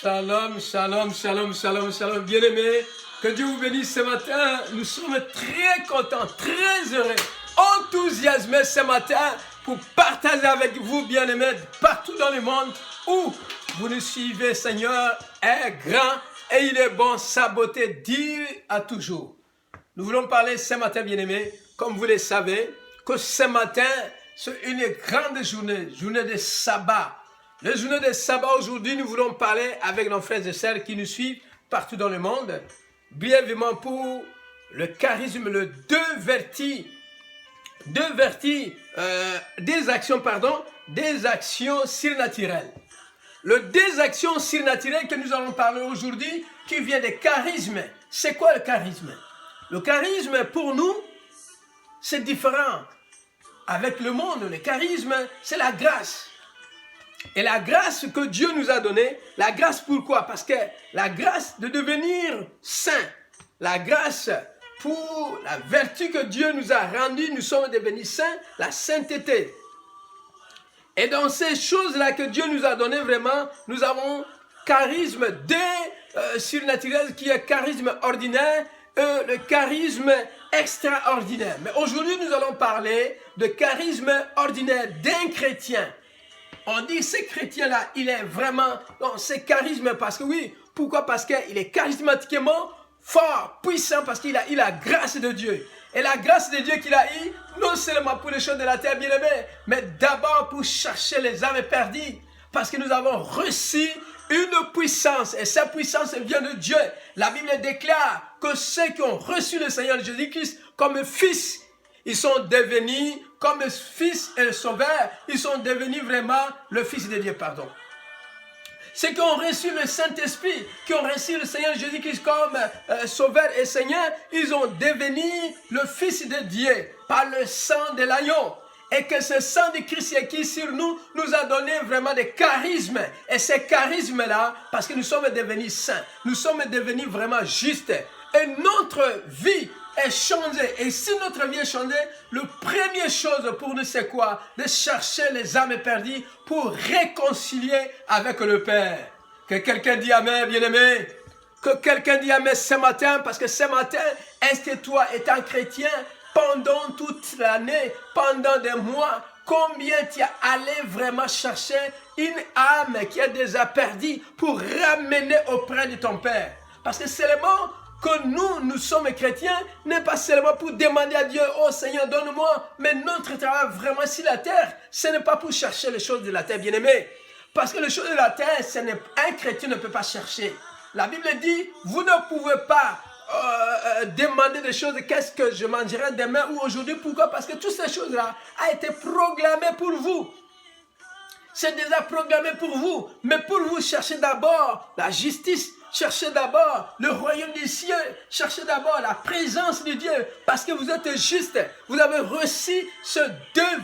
Shalom, shalom, shalom, shalom, shalom. Bien-aimés, que Dieu vous bénisse ce matin. Nous sommes très contents, très heureux, enthousiasmés ce matin pour partager avec vous, bien-aimés, partout dans le monde où vous nous suivez. Seigneur est grand et il est bon, sa beauté dure à toujours. Nous voulons parler ce matin, bien-aimés, comme vous le savez, que ce matin, c'est une grande journée de sabbat. La journée de sabbat aujourd'hui, nous voulons parler avec nos frères et sœurs qui nous suivent partout dans le monde, brièvement pour le charisme, le des actions surnaturelles. Le des actions surnaturelles que nous allons parler aujourd'hui, qui vient des charismes. C'est quoi le charisme? Le charisme, pour nous, c'est différent. Avec le monde, le charisme, c'est la grâce. Et la grâce que Dieu nous a donnée, la grâce pourquoi? Parce que la grâce de devenir saint, la grâce pour la vertu que Dieu nous a rendue, nous sommes devenus saints, la sainteté. Et dans ces choses-là que Dieu nous a données, vraiment, nous avons charisme surnaturel qui est charisme ordinaire, le charisme extraordinaire. Mais aujourd'hui, nous allons parler de charisme ordinaire d'un chrétien. On dit ce chrétien-là, il est vraiment dans ce charisme parce que oui, pourquoi? Parce qu'il est charismatiquement fort, puissant, parce qu'il a eu la grâce de Dieu. Et la grâce de Dieu qu'il a eue, non seulement pour les choses de la terre, bien aimés, mais d'abord pour chercher les âmes perdues. Parce que nous avons reçu une puissance, et cette puissance vient de Dieu. La Bible déclare que ceux qui ont reçu le Seigneur Jésus-Christ comme fils, ils sont devenus comme fils et le sauveur, ils sont devenus vraiment le fils de Dieu, pardon. Ceux qui ont reçu le Saint-Esprit, qui ont reçu le Seigneur Jésus-Christ comme sauveur et Seigneur, ils ont devenu le fils de Dieu par le sang de l'agneau. Et que ce sang de Christ qui est sur nous, nous a donné vraiment des charismes. Et ces charismes-là, parce que nous sommes devenus saints, nous sommes devenus vraiment justes. Et notre vie est changée. Et si notre vie est changée, la première chose pour nous, c'est quoi? De chercher les âmes perdues pour réconcilier avec le Père. Que quelqu'un dit Amen, bien-aimé. Que quelqu'un dit Amen ce matin, parce que ce matin, est-ce que toi, étant chrétien, pendant toute l'année, pendant des mois, combien tu as allé vraiment chercher une âme qui est déjà perdue pour ramener auprès de ton Père? Parce que seulement que nous sommes chrétiens, n'est pas seulement pour demander à Dieu, oh Seigneur, donne-moi, mais notre travail vraiment sur la terre, ce n'est pas pour chercher les choses de la terre, bien-aimé. Parce que les choses de la terre, un chrétien ne peut pas chercher. La Bible dit, vous ne pouvez pas demander des choses, qu'est-ce que je mangerai demain ou aujourd'hui. Pourquoi? Parce que toutes ces choses-là ont été programmées pour vous. C'est déjà programmé pour vous. Mais pour vous, cherchez d'abord la justice. Cherchez d'abord le royaume des cieux. Cherchez d'abord la présence de Dieu. Parce que vous êtes juste. Vous avez reçu ce deux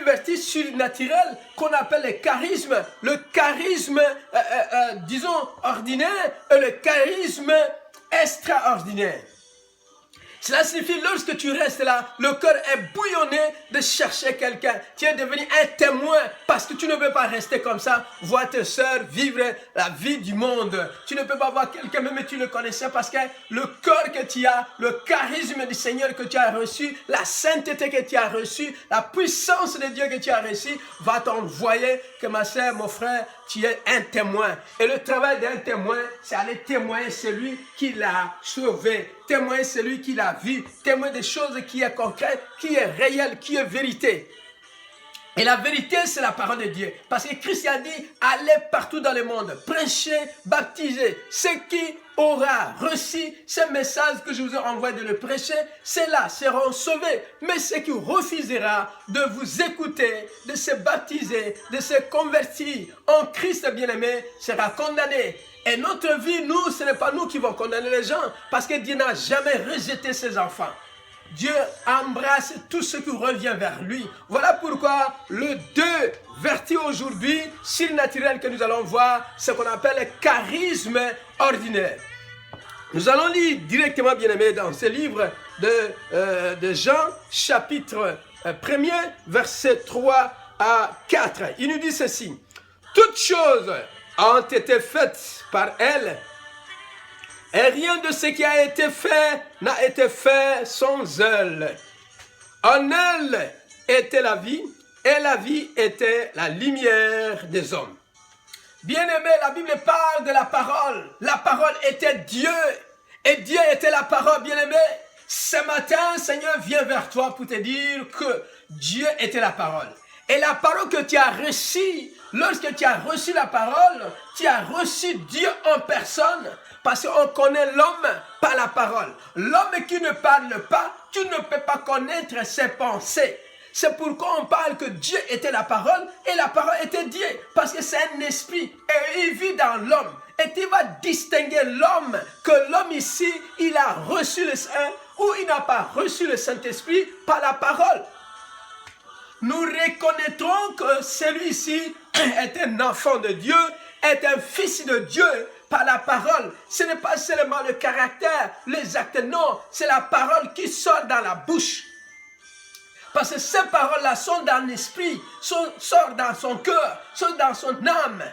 vertus surnaturels qu'on appelle les charismes. Le charisme, disons, ordinaire et le charisme extraordinaire. Cela signifie lorsque tu restes là, le cœur est bouillonné de chercher quelqu'un. Tu es devenu un témoin parce que tu ne peux pas rester comme ça, voir tes sœurs vivre la vie du monde. Tu ne peux pas voir quelqu'un même si tu le connaissais parce que le cœur que tu as, le charisme du Seigneur que tu as reçu, la sainteté que tu as reçue, la puissance de Dieu que tu as reçue va t'envoyer que ma sœur, mon frère, tu es un témoin. Et le travail d'un témoin, c'est aller témoigner celui qui l'a sauvé, témoigner celui qui l'a vu, témoigner des choses qui est concrètes, qui est réelle, qui est vérité. Et la vérité, c'est la parole de Dieu. Parce que Christ a dit, allez partout dans le monde, prêchez, baptisez. Ceux qui aura reçu ce message que je vous ai envoyé de le prêcher, ceux-là seront sauvés. Mais ceux qui refuseront de vous écouter, de se baptiser, de se convertir en Christ bien-aimé, sera condamné. Et notre vie, nous, ce n'est pas nous qui vont condamner les gens, parce que Dieu n'a jamais rejeté ses enfants. Dieu embrasse tout ce qui revient vers lui. Voilà pourquoi le deux vertus aujourd'hui surnaturel que nous allons voir, ce qu'on appelle le charisme ordinaire. Nous allons lire directement, bien-aimés, dans ce livre de Jean, chapitre 1er, versets 3 à 4. Il nous dit ceci. Toutes choses ont été faites par elle, et rien de ce qui a été fait n'a été fait sans elle. En elle était la vie, et la vie était la lumière des hommes. Bien-aimé, la Bible parle de la parole. La parole était Dieu, et Dieu était la parole, bien-aimé. Ce matin, Seigneur vient vers toi pour te dire que Dieu était la parole. Et la parole que tu as reçue, lorsque tu as reçu la parole, tu as reçu Dieu en personne. Parce qu'on connaît l'homme par la parole. L'homme qui ne parle pas, tu ne peux pas connaître ses pensées. C'est pourquoi on parle que Dieu était la parole et la parole était Dieu. Parce que c'est un esprit et il vit dans l'homme. Et tu vas distinguer l'homme, que l'homme ici, il a reçu le Saint ou il n'a pas reçu le Saint-Esprit par la parole. Nous reconnaîtrons que celui-ci est un enfant de Dieu, est un fils de Dieu par la parole. Ce n'est pas seulement le caractère, les actes, non, c'est la parole qui sort dans la bouche. Parce que ces paroles-là sont dans l'esprit, sortent dans son cœur, sont dans son âme.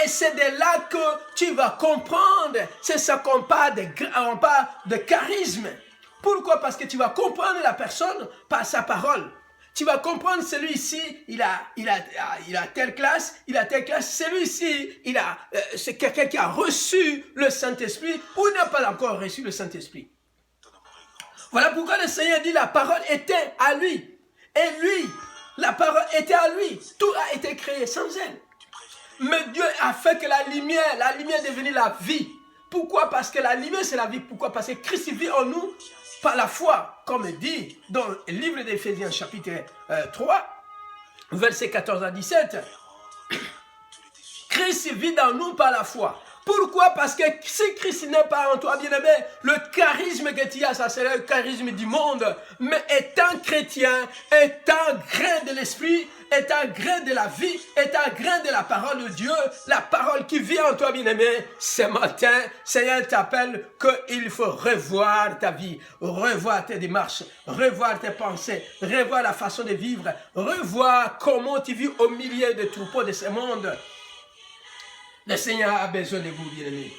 Et c'est de là que tu vas comprendre. C'est ça qu'on parle de charisme. Pourquoi? Parce que tu vas comprendre la personne par sa parole. Tu vas comprendre celui-ci, il a telle classe, celui-ci, c'est quelqu'un qui a reçu le Saint-Esprit ou n'a pas encore reçu le Saint-Esprit. Voilà pourquoi le Seigneur dit la parole était à lui. Et lui, la parole était à lui. Tout a été créé sans elle. Mais Dieu a fait que la lumière est devenue la vie. Pourquoi? Parce que la lumière c'est la vie. Pourquoi? Parce que Christ vit en nous par la foi, comme dit dans le livre d'Éphésiens chapitre 3, versets 14 à 17. Christ vit dans nous par la foi. Pourquoi? Parce que si Christ n'est pas en toi, bien-aimé, le charisme que tu as, ça serait le charisme du monde. Mais étant chrétien, étant grain de l'esprit, étant grain de la vie, étant grain de la parole de Dieu, la parole qui vit en toi, bien-aimé, ce matin, Seigneur t'appelle qu'il faut revoir ta vie, revoir tes démarches, revoir tes pensées, revoir la façon de vivre, revoir comment tu vis au milieu des troupeaux de ce monde. Le Seigneur a besoin de vous, bien-aimés.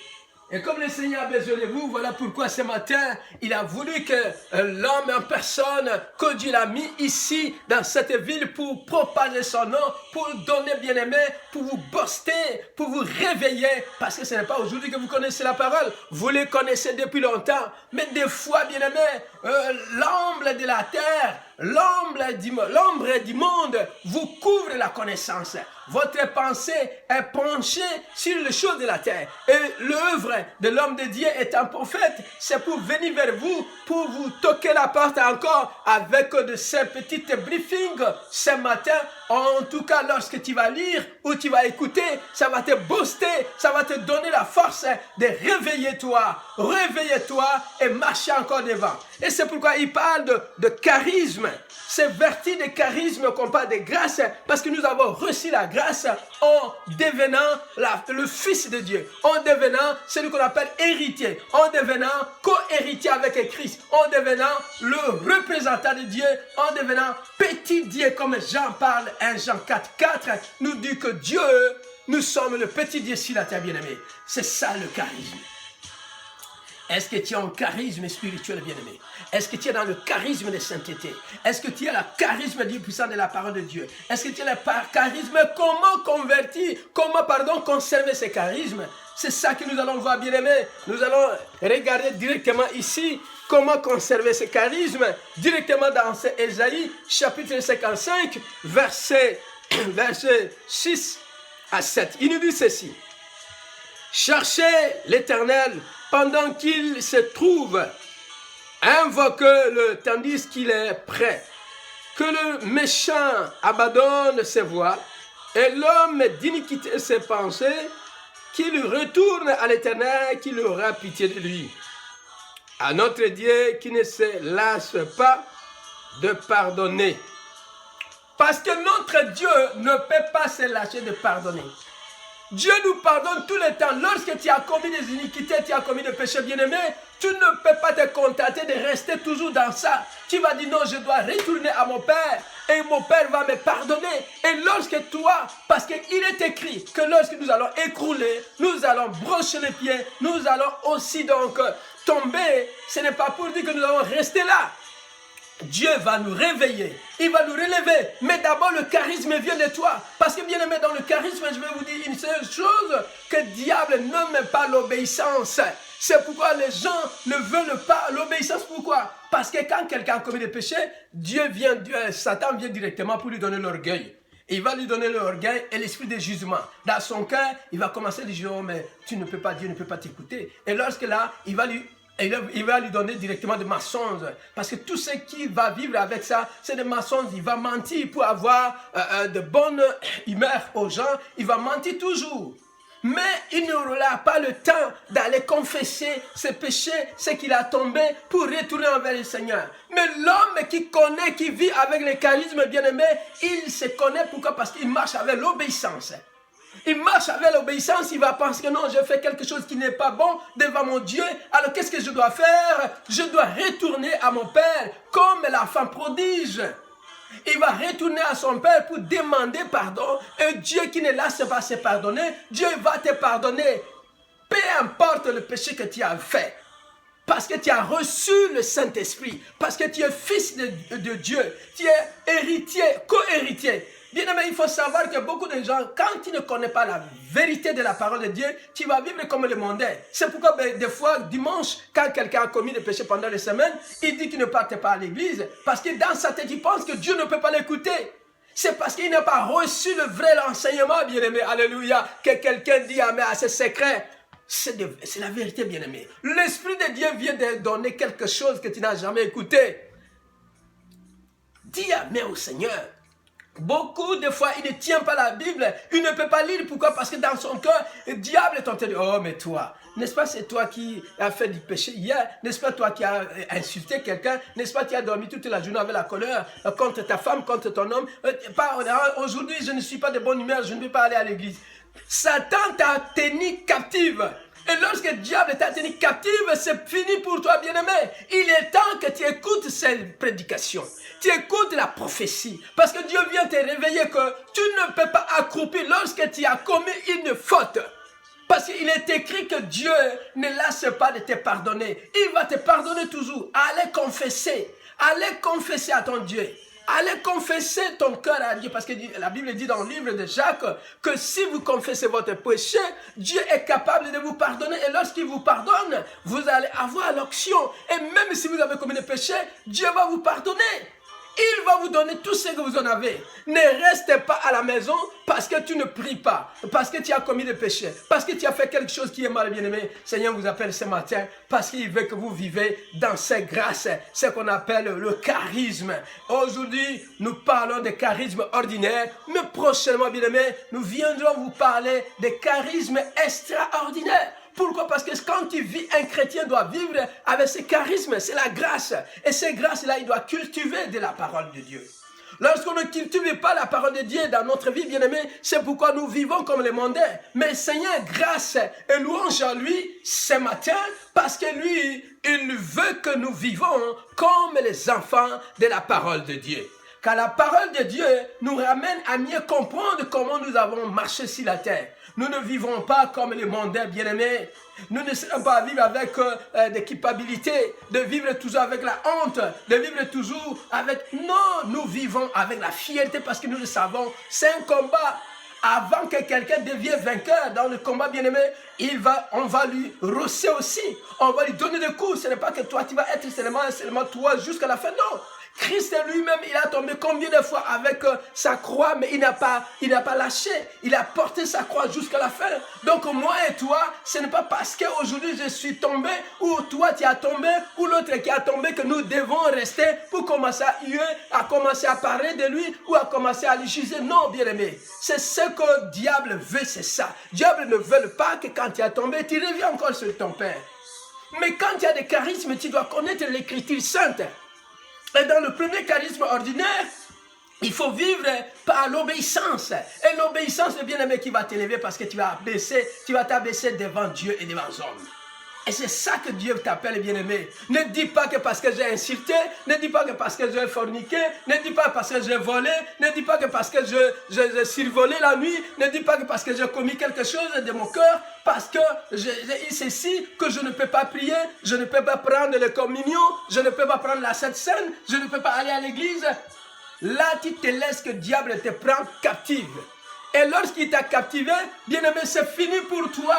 Et comme le Seigneur a besoin de vous, voilà pourquoi ce matin, il a voulu que l'homme en personne, que Dieu l'a mis ici, dans cette ville, pour propager son nom, pour donner, bien-aimé, pour vous booster, pour vous réveiller. Parce que ce n'est pas aujourd'hui que vous connaissez la parole, vous les connaissez depuis longtemps. Mais des fois, bien-aimé, l'ombre de la terre, l'ombre du monde vous couvre la connaissance. Votre pensée est penchée sur les choses de la terre. Et l'œuvre de l'homme de Dieu est un prophète. C'est pour venir vers vous, pour vous toquer la porte encore avec de ces petites briefings ce matin. En tout cas, lorsque tu vas lire ou tu vas écouter, ça va te booster, ça va te donner la force de réveiller-toi et marcher encore devant. Et c'est pourquoi il parle de charisme. C'est vertu de charisme qu'on parle de grâce, parce que nous avons reçu la grâce en devenant le Fils de Dieu, en devenant celui qu'on appelle héritier, en devenant co-héritier avec Christ, en devenant le représentant de Dieu, en devenant petit Dieu, comme Jean parle, 1 Jean 4:4, nous dit que Dieu, nous sommes le petit Dieu sur la terre, bien-aimé. C'est ça le charisme. Est-ce que tu as un charisme spirituel, bien-aimé? Est-ce que tu es dans le charisme de sainteté? Est-ce que tu as le charisme du puissant de la parole de Dieu? Est-ce que tu as le charisme? Comment conserver ce charisme? C'est ça que nous allons voir, bien-aimé. Nous allons regarder directement ici comment conserver ce charisme, directement dans Ésaïe, chapitre 55, verset 6 à 7. Il nous dit ceci. Cherchez l'Éternel pendant qu'il se trouve, invoque-le tandis qu'il est prêt. Que le méchant abandonne ses voies et l'homme d'iniquité ses pensées, qu'il retourne à l'Éternel, qu'il aura pitié de lui. À notre Dieu qui ne se lasse pas de pardonner. Parce que notre Dieu ne peut pas se lâcher de pardonner. Dieu nous pardonne tout le temps. Lorsque tu as commis des iniquités, tu as commis des péchés, bien-aimés, tu ne peux pas te contenter de rester toujours dans ça. Tu vas dire non, je dois retourner à mon Père. et mon Père va me pardonner. Et lorsque toi, parce qu'il est écrit que lorsque nous allons écrouler, nous allons brocher les pieds, nous allons aussi donc tomber, ce n'est pas pour dire que nous allons rester là. Dieu va nous réveiller, il va nous relever, mais d'abord le charisme vient de toi. Parce que bien aimé, dans le charisme, je vais vous dire une seule chose, que le diable n'aime pas l'obéissance. C'est pourquoi les gens ne veulent pas l'obéissance. Pourquoi? Parce que quand quelqu'un commet des péchés, Satan vient directement pour lui donner l'orgueil. Il va lui donner l'orgueil et l'esprit de jugement. Dans son cœur, il va commencer à dire, oh, mais tu ne peux pas, Dieu ne peut pas t'écouter. Et lorsque là, il va lui donner directement des mensonges. Parce que tout ce qui va vivre avec ça, c'est des mensonges. Il va mentir pour avoir de bonnes humeurs aux gens. Il va mentir toujours. Mais il n'aura pas le temps d'aller confesser ses péchés, ce qu'il a tombé, pour retourner envers le Seigneur. Mais l'homme qui connaît, qui vit avec le charisme bien-aimé, il se connaît. Pourquoi? Parce qu'il marche avec l'obéissance. Il marche avec l'obéissance, il va penser que non, je fais quelque chose qui n'est pas bon devant mon Dieu. Alors qu'est-ce que je dois faire? Je dois retourner à mon Père comme la femme prodige. Il va retourner à son Père pour demander pardon. Et Dieu qui ne laisse pas se pardonner, Dieu va te pardonner. Peu importe le péché que tu as fait. Parce que tu as reçu le Saint-Esprit. Parce que tu es fils de Dieu. Tu es héritier, co-héritier. Bien aimé, il faut savoir que beaucoup de gens, quand tu ne connais pas la vérité de la parole de Dieu, tu vas vivre comme le mondain. C'est pourquoi des fois, dimanche, quand quelqu'un a commis des péchés pendant les semaines, il dit qu'il ne parte pas à l'église. Parce que dans sa tête, il pense que Dieu ne peut pas l'écouter. C'est parce qu'il n'a pas reçu le vrai enseignement, bien aimé. Alléluia. Que quelqu'un dit amen à ses secrets. C'est la vérité, bien aimé. L'Esprit de Dieu vient de donner quelque chose que tu n'as jamais écouté. Dis amen au Seigneur. Beaucoup de fois, il ne tient pas la Bible, il ne peut pas lire. Pourquoi? Parce que dans son cœur, le diable est tenté de dire, oh mais toi, n'est-ce pas c'est toi qui as fait du péché hier? N'est-ce pas toi qui as insulté quelqu'un? N'est-ce pas tu as dormi toute la journée avec la colère contre ta femme, contre ton homme? Aujourd'hui, je ne suis pas de bonne humeur, je ne peux pas aller à l'église. Satan t'a tenu captive. Et lorsque le diable t'a tenu captive, c'est fini pour toi, bien-aimé. Il est temps que tu écoutes cette prédication. Tu écoutes la prophétie. Parce que Dieu vient te réveiller que tu ne peux pas accroupir lorsque tu as commis une faute. Parce qu'il est écrit que Dieu ne laisse pas de te pardonner. Il va te pardonner toujours. Allez confesser. Allez confesser à ton Dieu. Allez confesser ton cœur à Dieu, parce que la Bible dit dans le livre de Jacques que si vous confessez votre péché, Dieu est capable de vous pardonner. Et lorsqu'il vous pardonne, vous allez avoir l'onction. Et même si vous avez commis des péchés, Dieu va vous pardonner. Il va vous donner tout ce que vous en avez. Ne restez pas à la maison parce que tu ne pries pas, parce que tu as commis des péchés, parce que tu as fait quelque chose qui est mal, bien-aimé. Seigneur vous appelle ce matin parce qu'il veut que vous vivez dans ces grâces, ce qu'on appelle le charisme. Aujourd'hui, nous parlons de charisme ordinaire, mais prochainement, bien-aimé, nous viendrons vous parler de charisme extraordinaire. Pourquoi? Parce que quand tu vis, un chrétien doit vivre avec ce charisme, c'est la grâce. Et ces grâces-là, il doit cultiver de la parole de Dieu. Lorsqu'on ne cultive pas la parole de Dieu dans notre vie, bien-aimé, c'est pourquoi nous vivons comme les mondains. Mais Seigneur, grâce et louange à lui ce matin, parce que lui, il veut que nous vivons comme les enfants de la parole de Dieu. Car la parole de Dieu nous ramène à mieux comprendre comment nous avons marché sur la terre. Nous ne vivons pas comme les mondains, bien-aimés. Nous ne serons pas à vivre avec des culpabilités, de vivre toujours avec la honte, de vivre toujours avec... Non, nous vivons avec la fierté parce que nous le savons. C'est un combat. Avant que quelqu'un devienne vainqueur dans le combat, bien-aimé, on va lui rosser aussi. On va lui donner des coups. Ce n'est pas que toi, tu vas être seulement toi jusqu'à la fin. Non. Christ lui-même, il a tombé combien de fois avec sa croix, mais il n'a pas lâché. Il a porté sa croix jusqu'à la fin. Donc moi et toi, ce n'est pas parce qu'aujourd'hui je suis tombé, ou toi tu as tombé, ou l'autre qui a tombé, que nous devons rester pour commencer à huer, à commencer à parler de lui, ou à commencer à l'utiliser. Non, bien-aimé. C'est ce que le diable veut, c'est ça. Le diable ne veut pas que quand tu as tombé, tu reviens encore sur ton Père. Mais quand tu as des charismes, tu dois connaître l'écriture sainte. Et dans le premier charisme ordinaire, il faut vivre par l'obéissance. Et l'obéissance, le bien-aimé, qui va t'élever parce que tu vas t'abaisser devant Dieu et devant les hommes. Et c'est ça que Dieu t'appelle, bien-aimé. Ne dis pas que parce que j'ai insulté, ne dis pas que parce que j'ai forniqué, ne dis pas parce que j'ai volé, ne dis pas que parce que j'ai survolé la nuit, ne dis pas que parce que j'ai commis quelque chose de mon cœur, parce que j'ai ceci, que je ne peux pas prier, je ne peux pas prendre le communion, je ne peux pas prendre la Sainte Seine, je ne peux pas aller à l'église. Là, tu te laisses que le diable te prenne captive. Et lorsqu'il t'a captivé, bien-aimé, c'est fini pour toi.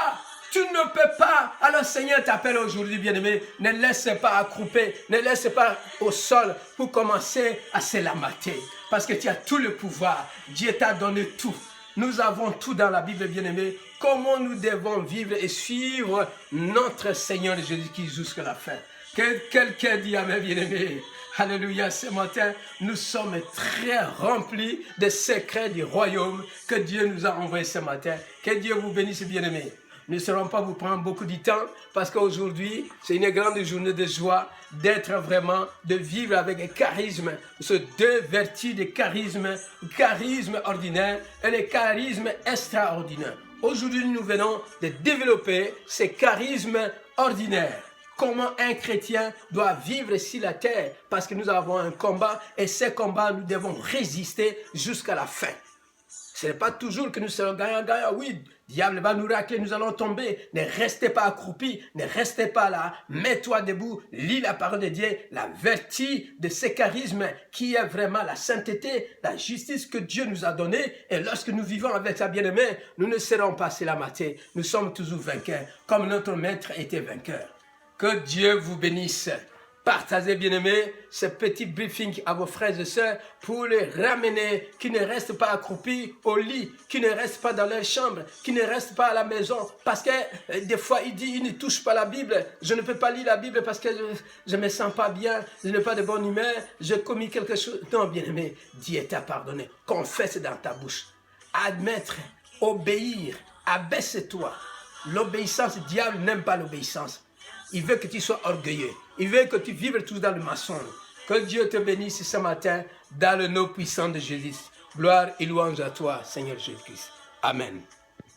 Tu ne peux pas. Alors Seigneur t'appelle aujourd'hui, bien-aimé. Ne laisse pas accrouper, ne laisse pas au sol pour commencer à se lamenter. Parce que tu as tout le pouvoir. Dieu t'a donné tout. Nous avons tout dans la Bible, bien-aimé. Comment nous devons vivre et suivre notre Seigneur Jésus-Christ jusqu'à la fin. Que quelqu'un dit amen, bien-aimé. Alléluia, ce matin, nous sommes très remplis des secrets du royaume que Dieu nous a envoyés ce matin. Que Dieu vous bénisse, bien-aimés. Nous ne serons pas vous prendre beaucoup de temps parce qu'aujourd'hui, c'est une grande journée de joie d'être vraiment, de vivre avec un charisme, ces deux vertus de charisme ordinaire et le charisme extraordinaire. Aujourd'hui, nous venons de développer ces charismes ordinaires. Comment un chrétien doit vivre sur la terre parce que nous avons un combat et ce combat, nous devons résister jusqu'à la fin. Ce n'est pas toujours que nous serons gagnants. Oui, le diable va nous racler, nous allons tomber. Ne restez pas accroupis, ne restez pas là. Mets-toi debout, lis la parole de Dieu, la vertu de ce charisme qui est vraiment la sainteté, la justice que Dieu nous a donnée. Et lorsque nous vivons avec sa bien-aimée, nous ne serons pas lamentés. Nous sommes toujours vainqueurs, comme notre maître était vainqueur. Que Dieu vous bénisse. Partagez, bien-aimés, ce petit briefing à vos frères et sœurs pour les ramener, qui ne restent pas accroupis au lit, qui ne restent pas dans leur chambre, qui ne restent pas à la maison. Parce que des fois, il ne touche pas la Bible. Je ne peux pas lire la Bible parce que je ne me sens pas bien, je n'ai pas de bonne humeur, j'ai commis quelque chose. Non, bien-aimé, Dieu t'a pardonné. Confesse dans ta bouche. Admettre, obéir, abaisse-toi. L'obéissance, le diable n'aime pas l'obéissance. Il veut que tu sois orgueilleux. Il veut que tu vives toujours dans le mensonge. Que Dieu te bénisse ce matin dans le nom puissant de Jésus. Gloire et louange à toi, Seigneur Jésus-Christ. Amen.